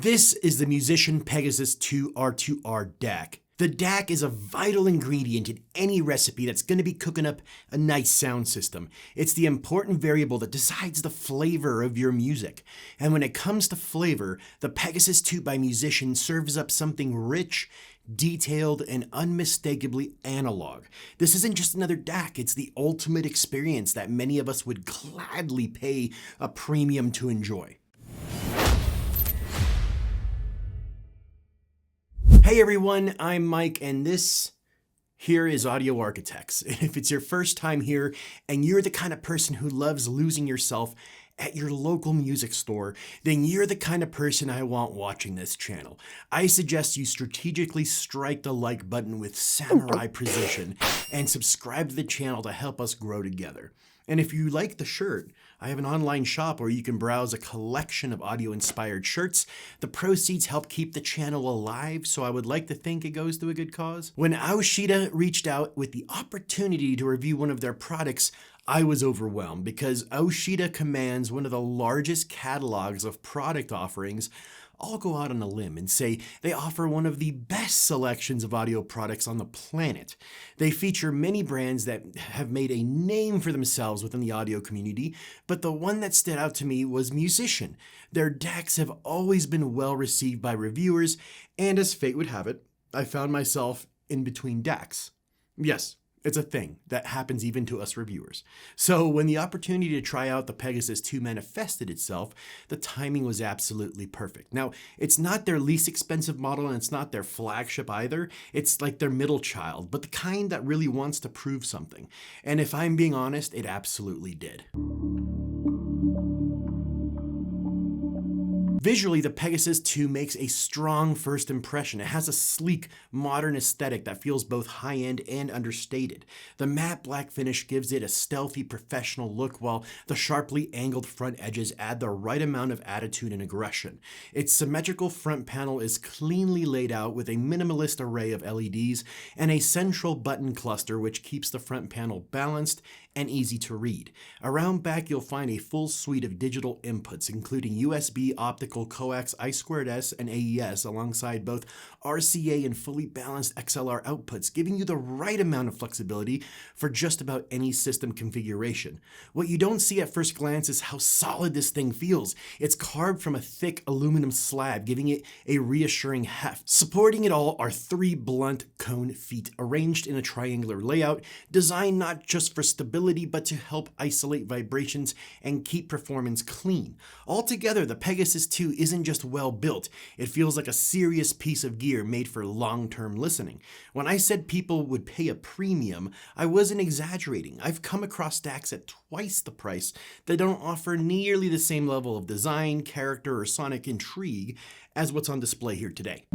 This is the Musician Pegasus II R2R DAC. The DAC is a vital ingredient in any recipe that's going to be cooking up a nice sound system. It's the important variable that decides the flavor of your music. And when it comes to flavor, the Pegasus II by Musician serves up something rich, detailed, and unmistakably analog. This isn't just another DAC, it's the ultimate experience that many of us would gladly pay a premium to enjoy. Hey everyone, I'm Mike, and this here is Audio Arkitekts. And if it's your first time here and you're the kind of person who loves losing yourself at your local music store, then you're the kind of person I want watching this channel. I suggest you strategically strike the like button with samurai precision and subscribe to the channel to help us grow together. And if you like the shirt, I have an online shop where you can browse a collection of audio-inspired shirts. The proceeds help keep the channel alive, so I would like to think it goes to a good cause. When Aoshida reached out with the opportunity to review one of their products, I was overwhelmed because Aoshida commands one of the largest catalogs of product offerings. I'll go out on a limb and say they offer one of the best selections of audio products on the planet. They feature many brands that have made a name for themselves within the audio community, but the one that stood out to me was Musician. Their DACs have always been well received by reviewers, and as fate would have it, I found myself in between DACs. Yes, it's a thing that happens even to us reviewers. So when the opportunity to try out the Pegasus II manifested itself, the timing was absolutely perfect. Now, it's not their least expensive model and it's not their flagship either. It's like their middle child, but the kind that really wants to prove something. And if I'm being honest, it absolutely did. Visually, the Pegasus II makes a strong first impression. It has a sleek, modern aesthetic that feels both high-end and understated. The matte black finish gives it a stealthy, professional look, while the sharply angled front edges add the right amount of attitude and aggression. Its symmetrical front panel is cleanly laid out with a minimalist array of LEDs and a central button cluster which keeps the front panel balanced and easy to read. Around back, you'll find a full suite of digital inputs, including USB, optical, coax, I2S, and AES, alongside both RCA and fully balanced XLR outputs, giving you the right amount of flexibility for just about any system configuration. What you don't see at first glance is how solid this thing feels. It's carved from a thick aluminum slab, giving it a reassuring heft. Supporting it all are three blunt cone feet, arranged in a triangular layout, designed not just for stability, but to help isolate vibrations and keep performance clean. Altogether, the Pegasus II isn't just well built, it feels like a serious piece of gear made for long-term listening. When I said people would pay a premium, I wasn't exaggerating. I've come across DACs at twice the price that don't offer nearly the same level of design, character, or sonic intrigue as what's on display here today.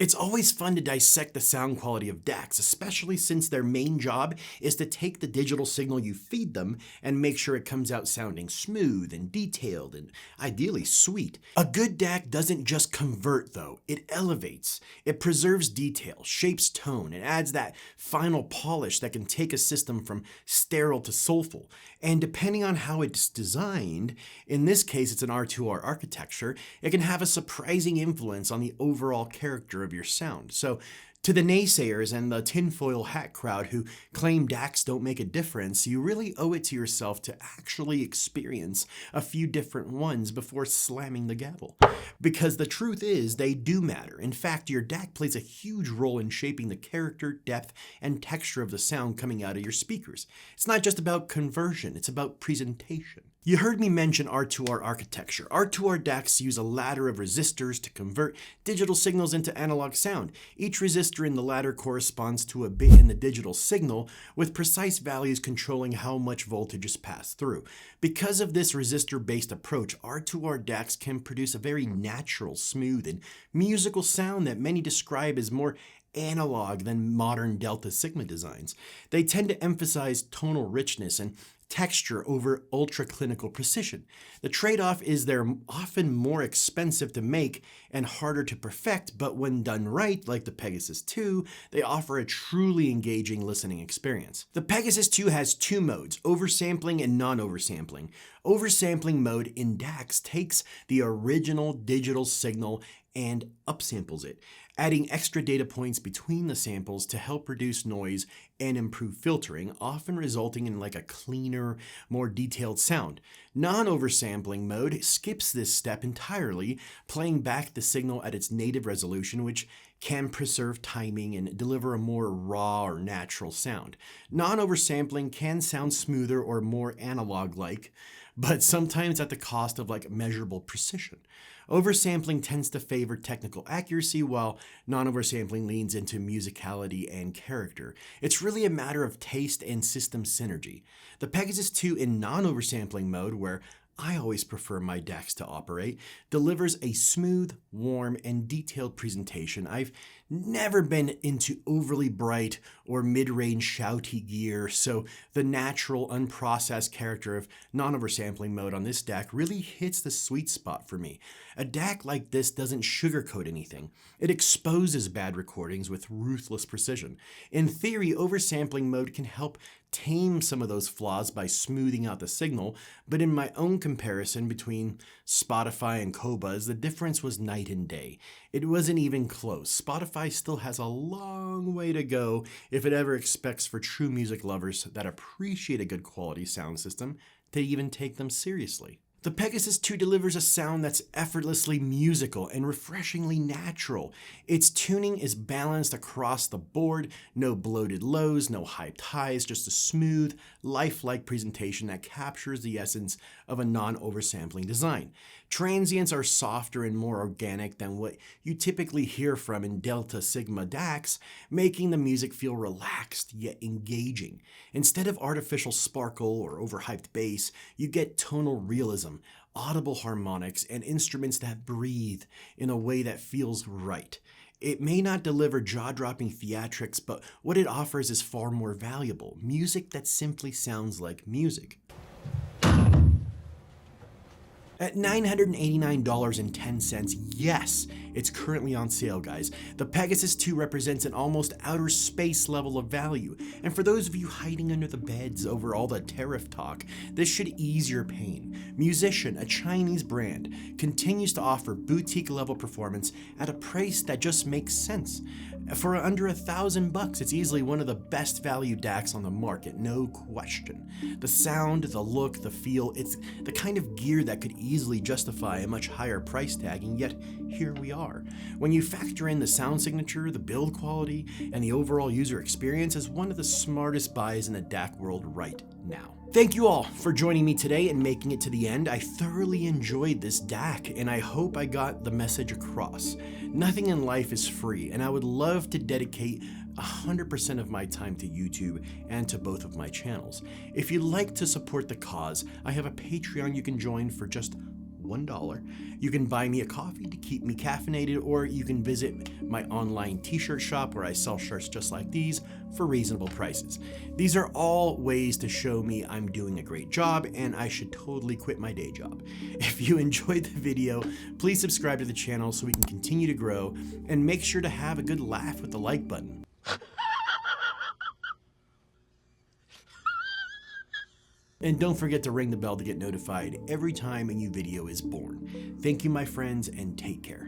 It's always fun to dissect the sound quality of DACs, especially since their main job is to take the digital signal you feed them and make sure it comes out sounding smooth and detailed and ideally sweet. A good DAC doesn't just convert though, it elevates. It preserves detail, shapes tone, and adds that final polish that can take a system from sterile to soulful. And depending on how it's designed, in this case it's an R2R architecture, it can have a surprising influence on the overall character of your sound. So to the naysayers and the tinfoil hat crowd who claim DACs don't make a difference, you really owe it to yourself to actually experience a few different ones before slamming the gavel. Because the truth is, they do matter. In fact, your DAC plays a huge role in shaping the character, depth, and texture of the sound coming out of your speakers. It's not just about conversion, it's about presentation. You heard me mention R2R architecture. R2R DACs use a ladder of resistors to convert digital signals into analog sound. Each resistor in the ladder corresponds to a bit in the digital signal, with precise values controlling how much voltage is passed through. Because of this resistor-based approach, R2R DACs can produce a very natural, smooth, and musical sound that many describe as more analog than modern Delta Sigma designs. They tend to emphasize tonal richness and texture over ultra-clinical precision. The trade-off is they're often more expensive to make and harder to perfect, but when done right, like the Pegasus II, they offer a truly engaging listening experience. The Pegasus II has two modes, oversampling and non-oversampling. Oversampling mode in DACs takes the original digital signal and upsamples it, adding extra data points between the samples to help reduce noise and improve filtering, often resulting in like a cleaner, more detailed sound. Non-oversampling mode skips this step entirely, playing back the signal at its native resolution, which can preserve timing and deliver a more raw or natural sound. Non-oversampling can sound smoother or more analog-like, but sometimes at the cost of like measurable precision. Oversampling tends to favor technical accuracy, while non-oversampling leans into musicality and character. It's really a matter of taste and system synergy. The Pegasus II in non-oversampling mode, where I always prefer my DACs to operate, delivers a smooth, warm, and detailed presentation. I've never been into overly bright or mid-range shouty gear, so the natural, unprocessed character of non-oversampling mode on this DAC really hits the sweet spot for me. A DAC like this doesn't sugarcoat anything. It exposes bad recordings with ruthless precision. In theory, oversampling mode can help tame some of those flaws by smoothing out the signal, but in my own comparison between Spotify and Qobuz, the difference was night and day. It wasn't even close. Spotify still has a long way to go if it ever expects for true music lovers that appreciate a good quality sound system to even take them seriously. The Pegasus II delivers a sound that's effortlessly musical and refreshingly natural. Its tuning is balanced across the board, no bloated lows, no hyped highs, just a smooth, lifelike presentation that captures the essence of a non-oversampling design. Transients are softer and more organic than what you typically hear from in Delta Sigma DACs, making the music feel relaxed yet engaging. Instead of artificial sparkle or overhyped bass, you get tonal realism, audible harmonics, and instruments that breathe in a way that feels right. It may not deliver jaw-dropping theatrics, but what it offers is far more valuable. Music that simply sounds like music. At $989.10, yes, it's currently on sale, guys. The Pegasus II represents an almost outer space level of value, and for those of you hiding under the beds over all the tariff talk, this should ease your pain. Musician, a Chinese brand, continues to offer boutique-level performance at a price that just makes sense. For under $1,000, it's easily one of the best value DACs on the market, no question. The sound, the look, the feel, it's the kind of gear that could easily justify a much higher price tag, and yet here we are. When you factor in the sound signature, the build quality, and the overall user experience, as one of the smartest buys in the DAC world right now. Thank you all for joining me today and making it to the end. I thoroughly enjoyed this DAC, and I hope I got the message across. Nothing in life is free, and I would love to dedicate 100% of my time to YouTube and to both of my channels. If you'd like to support the cause, I have a Patreon you can join for just $1. You can buy me a coffee to keep me caffeinated, or you can visit my online t-shirt shop where I sell shirts just like these for reasonable prices. These are all ways to show me I'm doing a great job and I should totally quit my day job. If you enjoyed the video, please subscribe to the channel so we can continue to grow, and make sure to have a good laugh with the like button. And don't forget to ring the bell to get notified every time a new video is born. Thank you, my friends, and take care.